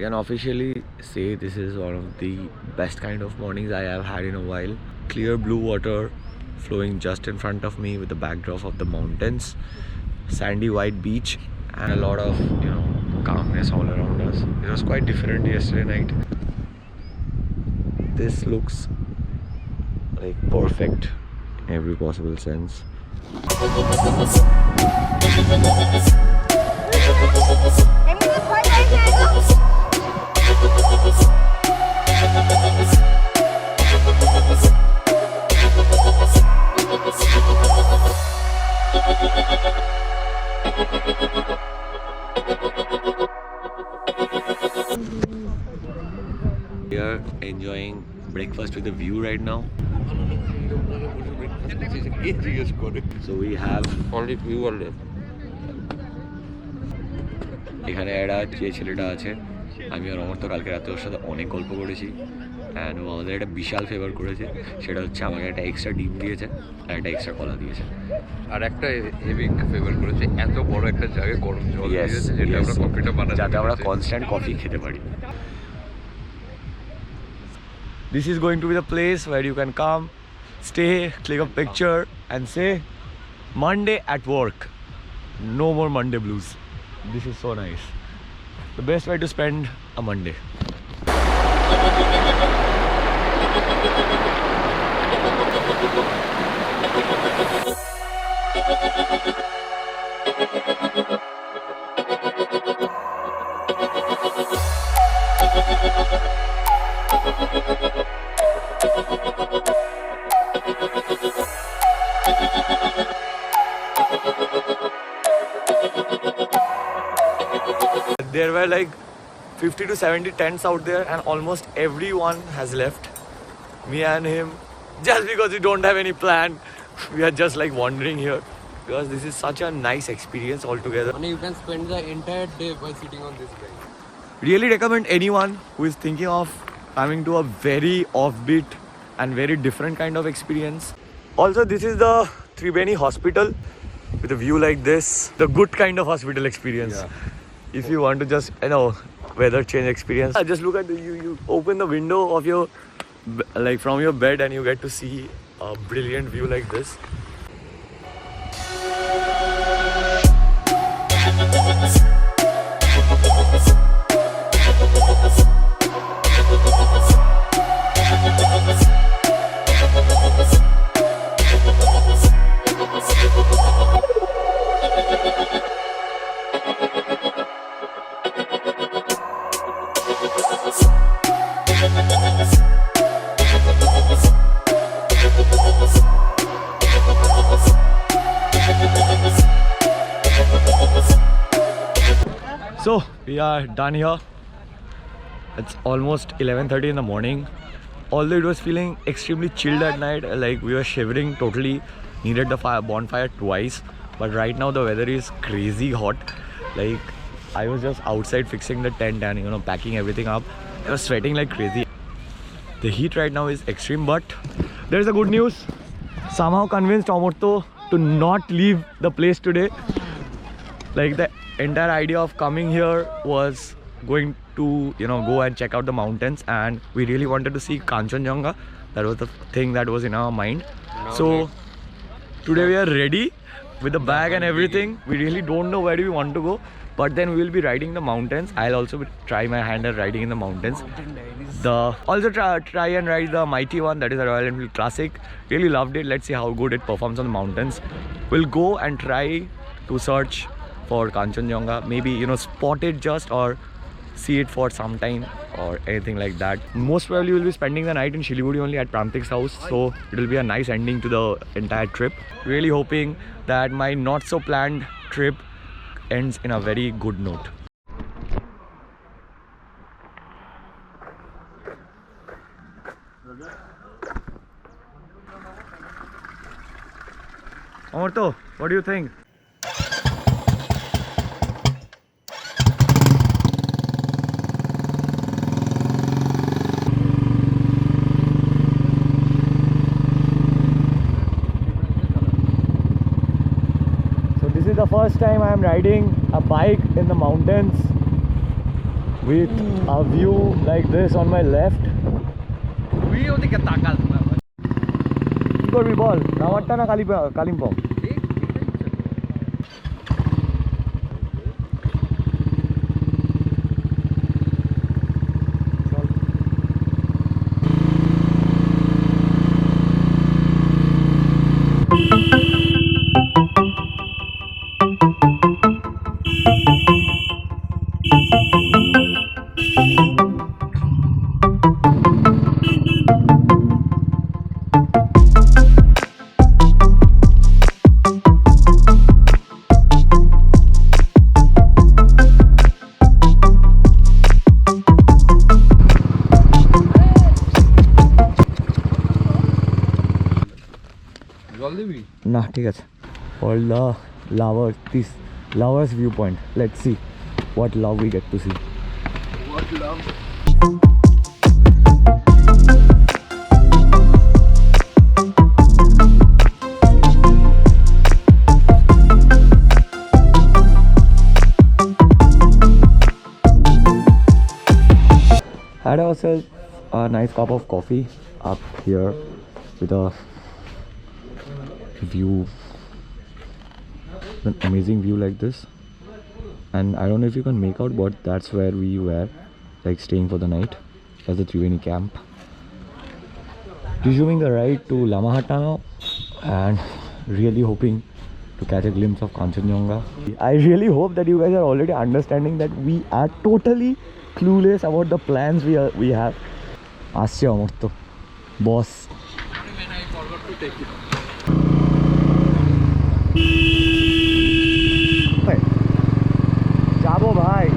can officially say this is one of the best kind of mornings I have had in a while. Clear blue water flowing just in front of me with the backdrop of the mountains, sandy white beach, and a lot of, you know, calmness all around us. It was quite different yesterday night. This looks like perfect in every possible sense. We are enjoying breakfast with a view right now. So we have only view only. এখানে একটা যে ছেলেটা আছে, আমি আর অমর তো কালকে রাতে ওর সাথে অনেক গল্প করেছি, অ্যান্ড ও আমাদের একটা বিশাল ফেভার করেছে। সেটা হচ্ছে আমাকে একটা এক্সট্রা ডিম দিয়েছে আর একটা এক্সট্রা কলা দিয়েছে। আর একটা হেভি ফেভার করেছে, এত বড় একটা জায়গায় গরম জল দিয়েছে যেটা আমরা কফিটা বানাতে, যাতে আমরা কনস্ট্যান্ট কফি খেতে পারি। This is going to be the place where you can come, stay, click a picture and say Monday at work. No more Monday blues. This is so nice. The best way to spend a Monday. There were like 50 to 70 tents out there and almost everyone has left. Me and him, just because we don't have any plan, we are just like wandering here because this is such a nice experience altogether. And you can spend the entire day by sitting on this bench. Really recommend anyone who is thinking of coming to a very offbeat and very different kind of experience. Also, this is the Tribeni Hospital with a view like this. The good kind of hospital experience. Yeah. If you want to just, you know, weather change experience. Just look at you open the window of your, like from your bed, and you get to see a brilliant view like this. So we are done here. It's almost 11:30 in the morning. Although it was feeling extremely chilled at night, like we were shivering totally, needed the bonfire twice. But right now the weather is crazy hot. Like I was just outside fixing the tent and, you know, packing everything up. I was sweating like crazy. The heat right now is extreme, but there's a good news. Somehow convinced Omorto to not leave the place today. Like the entire idea of coming here was going to, you know, go and check out the mountains, and we really wanted to see Kanchenjunga. That was the thing that was in our mind. So today we are ready with the bag and everything. We really don't know where do we want to go, but then we will be riding the mountains. I'll also try my hand at riding in the mountains. Also try and ride the mighty one, that is a Royal Enfield Classic. Really loved it. Let's see how good it performs on the mountains. We'll go and try to search for Kanchenjunga, maybe, you know, spot it just, or see it for some time or anything like that. Most probably we'll be spending the night in Shiliguri only at Pramtik's house, so it will be a nice ending to the entire trip. Really hoping that my not so planned trip ends in a very good note. Amarto, what do you think? This is the first time I am riding a bike in the mountains. with a view like this on my left. কি করবি বল, রামারটা না কালিম্পং? জল দিবি না ঠিক আছে। For the lovers, this lovers viewpoint, let's see what love we get to see. What love? Had ourselves a nice cup of coffee up here with a view, an amazing view like this. And I don't know if you can make out, but that's where we were like staying for the night. That's the Triveni camp. Resuming the ride to Lamahata now, and really hoping to catch a glimpse of Kanchenjunga. I really hope that you guys are already understanding that we are totally clueless about the plans we have. Asche amar to boss. I forgot to take it. যাবো ভাই।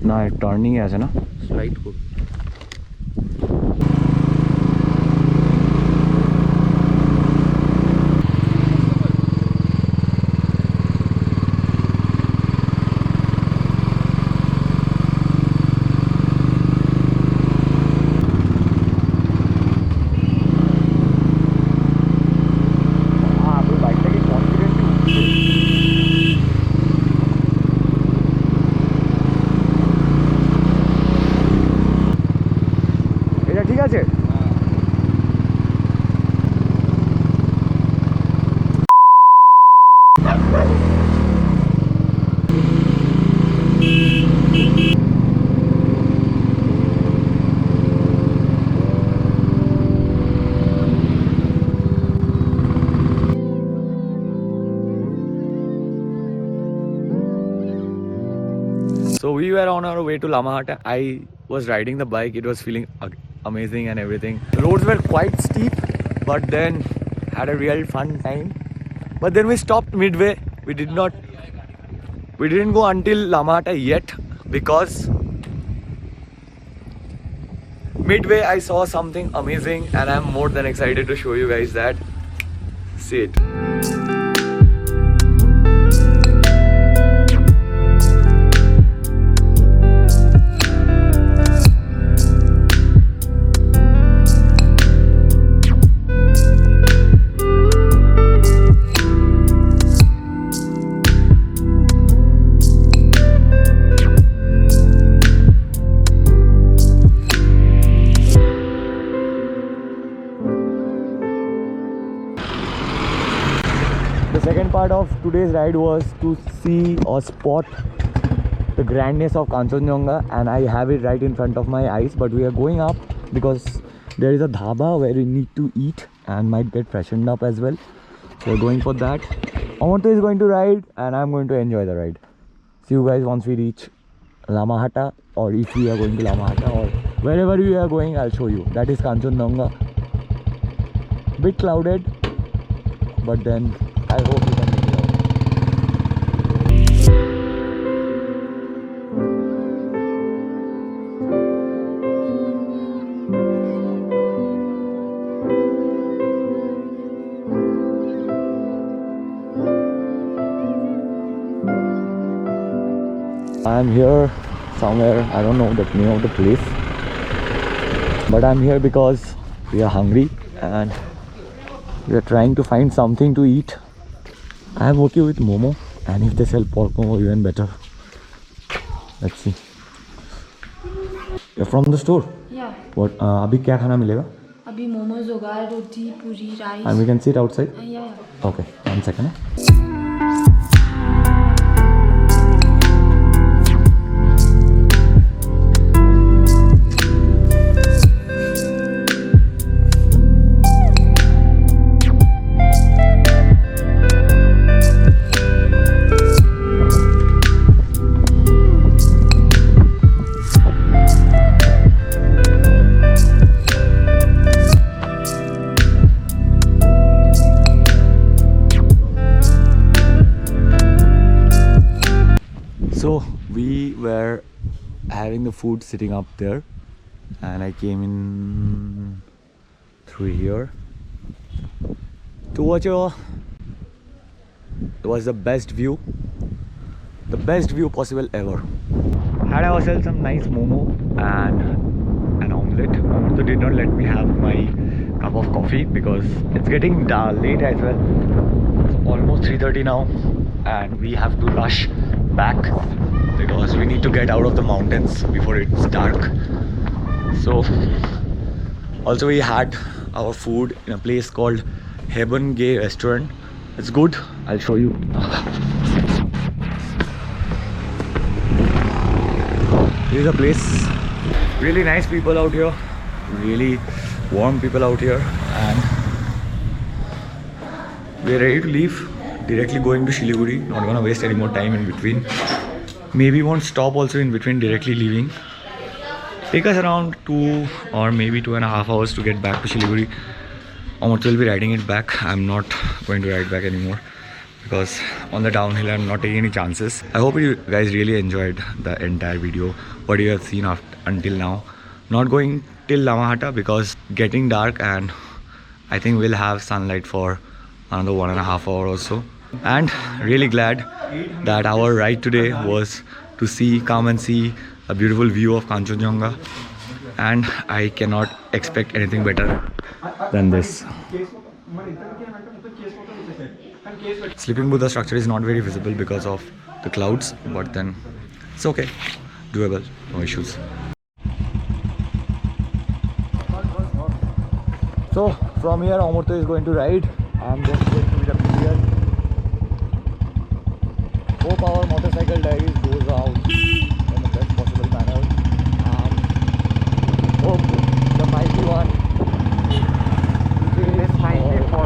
না turning আছে না, slide করব। ঠিক আছে। So we were on our way to Lamahata. I was riding the bike. It was feeling amazing and everything. The roads were quite steep, but then had a real fun time. But then we stopped midway. We didn't go until Lamahata yet, because midway I saw something amazing, and I'm more than excited to show you guys that. See it. The second part of today's ride was to see or spot the grandness of Kanchenjunga, and I have it right in front of my eyes, but we are going up because there is a dhaba where we need to eat, and might get freshened up as well. So we're going for that. Amartya is going to ride and I'm going to enjoy the ride. See you guys once we reach Lamahata, or if we are going to Lamahata, or wherever we are going, I'll show you. That is Kanchenjunga. Bit clouded, but then I hope you can make it out. I'm here somewhere, I don't know the name of the place, but I'm here because we are hungry and we are trying to find something to eat. I'm okay with momo, and if they sell pork momo, even better. Let's see. You're from the store? Yeah. What? Abhi kya khana milega? अभी मोमोज होगा, रोटी, पूरी, rice. And we can sit outside? Yeah. Okay, 1 second. So we were having the food sitting up there, and I came in through here to watch it. It was the best view possible ever. Had ourselves some nice momo and an omelette. Amartya did not let me have my cup of coffee because it's getting late as well. It's almost 3:30 now, and we have to rush back because we need to get out of the mountains before it's dark. So also we had our food in a place called Heaven Gay Restaurant. It's good, I'll show you. This is a place. Really nice people out here, really warm people out here, and we're ready to leave. Directly going to Siliguri, not gonna waste any more time in between. Maybe won't stop also in between, directly leaving. Take us around 2 or maybe 2.5 hours to get back to Siliguri. Amartya will be riding it back. I'm not going to ride back anymore because on the downhill I'm not taking any chances. I hope you guys really enjoyed the entire video, what you have seen until now. Not going till Lamahata because getting dark, and I think we'll have sunlight for another 1.5 hours or so. And really glad that our ride today was to come and see a beautiful view of Kanchenjunga, and I cannot expect anything better than this. Sleeping Buddha structure is not very visible because of the clouds, but then it's okay, doable, no issues. So from here Amartya is going to ride. I'm just going to be the here. Hope our motorcycle diaries goes out in the best possible manner, and hope the mighty one is mighty for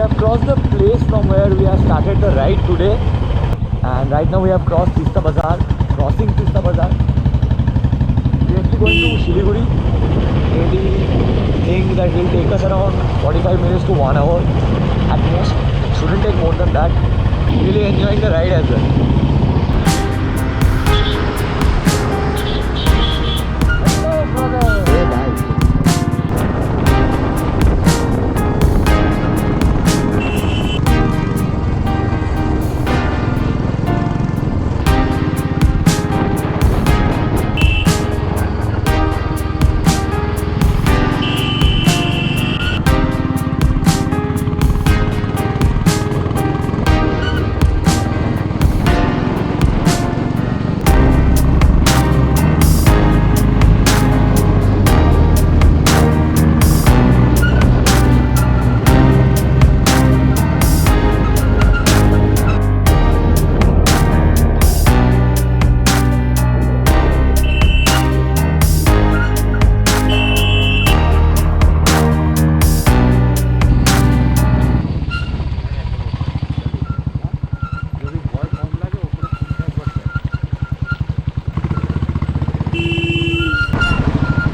have crossed the place from where we have started the ride today, and right now we have crossed Tista Bazaar. Crossing Tista Bazaar, we are actually going to Siliguri. Maybe think that will take us around 45 minutes to 1 hour at most. Shouldn't take more than that. Really enjoying the ride as well. Hello, brother. Hey, bye.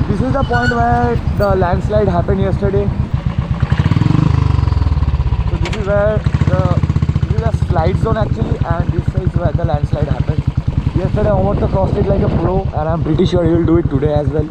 This is the point where the landslide happened yesterday. So this is where this is a slide zone actually, and this is where the landslide happened. Yesterday Amortha crossed it like a pro, and I'm pretty sure he will do it today as well.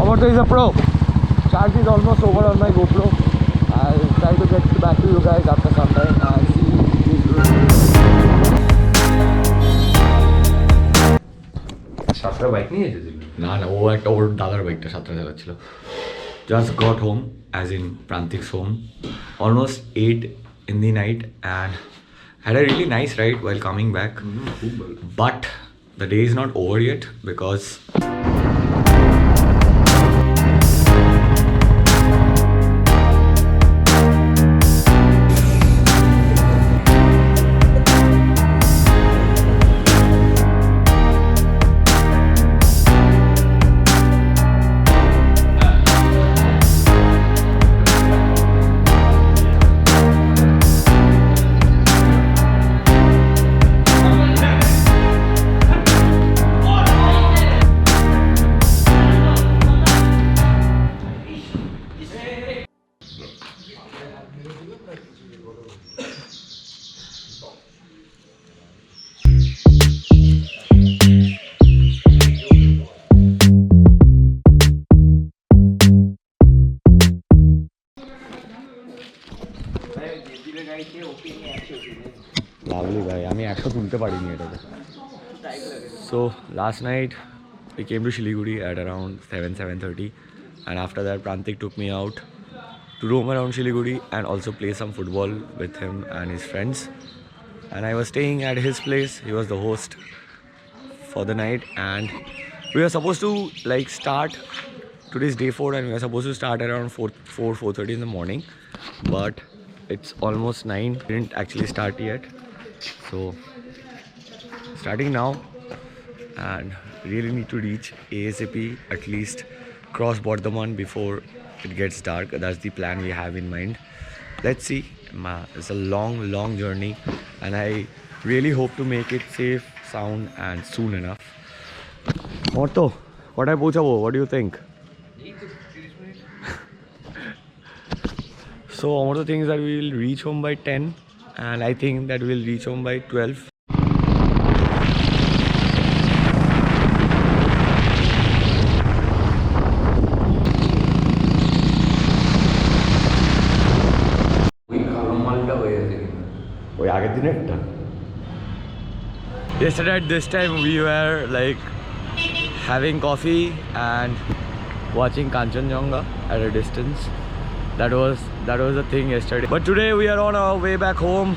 Amortha is a pro. Charge is almost over on my GoPro. I'll try to get back to you guys after some time and see if he's doing সাতটা bike নিয়ে এসেছিল না না ও একটা ওর দাদার বাইকটা সাতটা চালাচ্ছিল just got home as in Prantik's home almost 8 in the night and had a really nice ride while coming back. But the day is not over yet because lovely guy. আমি 100 তুলতে পারিনি এটাতে. So last night we came to Siliguri at around 7:30, and after that Prantik took me out to roam around Siliguri and also play some football with him and his friends. And I was staying at his place. He was the host for the night, and we were supposed to like start today's day 4, and we were supposed to start around 4:30 in the morning, but it's almost 9. Didn't actually start yet, so starting now, and really need to reach ASAP, at least cross Bardhaman before it gets dark. That's the plan we have in mind. Let's see. It's a long journey, and I really hope to make it safe, sound and soon enough. Amortha, what I pochabo? What do you think? So Amortha thinks that we will reach home by 10, and I think that we will reach home by 12. Yesterday at this time we were like having coffee and watching Kanchenjunga at a distance, That was the thing yesterday. But today we are on our way back home.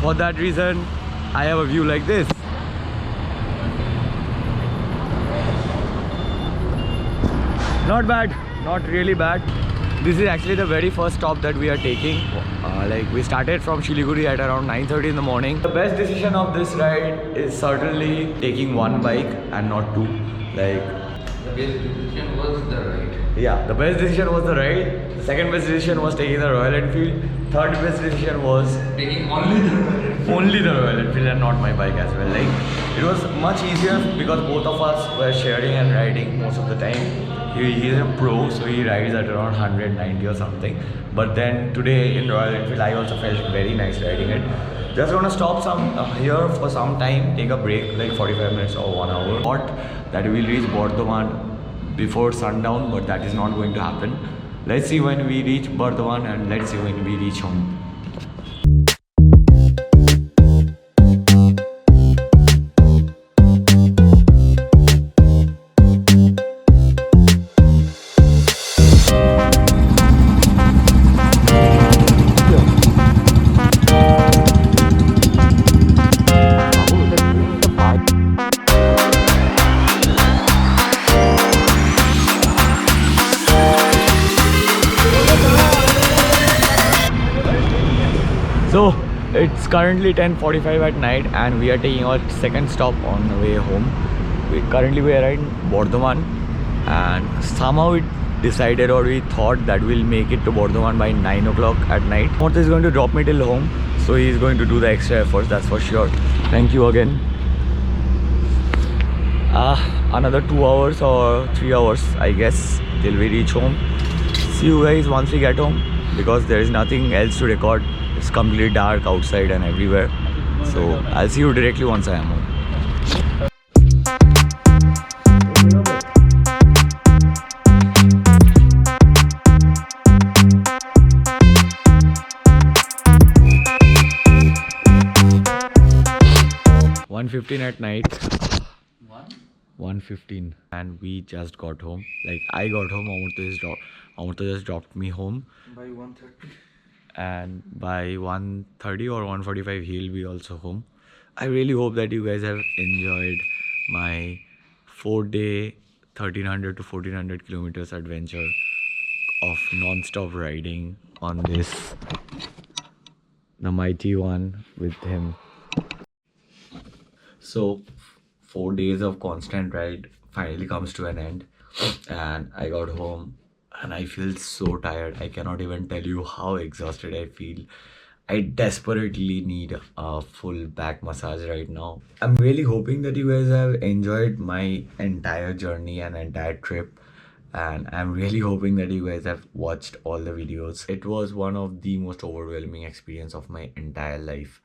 For that reason, I have a view like this. Not bad, not really bad. This is actually the very first stop that we are taking. Like we started from Siliguri at around 9:30 in the morning. The best decision of this ride is certainly taking one bike and not two. Like The best decision was the ride. yeah, the best decision was the ride. The second best decision was taking the Royal Enfield. Third best decision was Taking only the ride. only the Royal Enfield and not my bike as well. Like it was much easier because both of us were sharing and riding most of the time. He is a pro, so he rides at around 190 or something. But then today in Royal Enfield, I also felt very nice riding it. Just gonna stop here for some time, take a break, like 45 minutes or 1 hour. Thought that we will reach Bardhaman before sundown, but that is not going to happen. Let's see when we reach Bardhaman and let's see when we reach home. So it's currently 10:45 at night and we are taking our second stop on the way home. We are in Bardhaman and somehow we decided or we thought that we'll make it to Bardhaman by 9 o'clock at night. Morta is going to drop me till home, so he's going to do the extra efforts, that's for sure. Thank you again. Another 2 hours or 3 hours I guess till we reach home. See you guys once we get home because there is nothing else to record. It's completely dark outside and everywhere. So I'll see you directly once I am home. "1:15 at night. 1:15 and we just got home. Like I got home, Amurtha just dropped me home. By 1:30. And by 1:30 or 1:45 he'll be also home. I really hope that you guys have enjoyed my 4-day 1300 to 1400 kilometers adventure of non-stop riding on this, the mighty one, with him. So 4 days of constant ride finally comes to an end and I got home and I feel so tired. I cannot even tell you how exhausted I feel. I desperately need a full back massage right now. I'm really hoping that you guys have enjoyed my entire journey and entire trip. And I'm really hoping that you guys have watched all the videos. It was one of the most overwhelming experience of my entire life.